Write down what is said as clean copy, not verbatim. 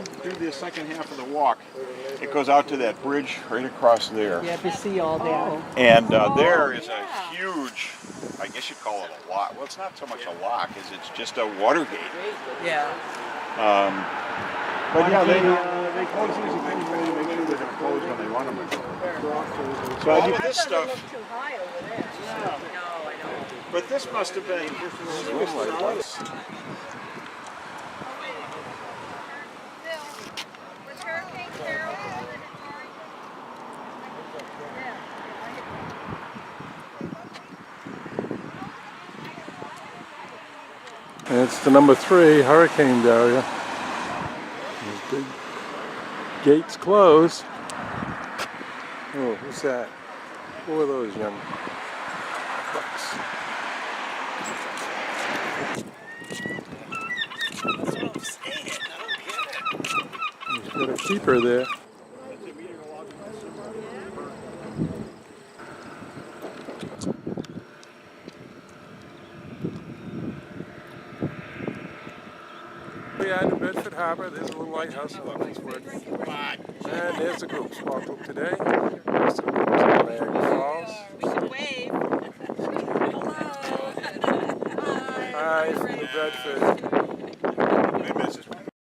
Do the second half of the walk. It goes out to that bridge right across there. Yeah, to see all that. And there is a huge, I guess you'd call it a lock. Well, it's not so much a lock as it's just a water gate. Yeah. But yeah, they close these occasionally to make sure that they're closed when they run them. So all of this stuff. Too high over there. No, I know. But this must have been. And it's the number 3 hurricane area. Those big gates closed. Oh, what's that? Who are those young bucks? He's got a keeper there. Yeah, in Bedford Harbor, there's a little lighthouse in Bedford. And there's a group, small group today. There's some groups in Niagara Falls. We can wave. Hello. Hi from the Bedford.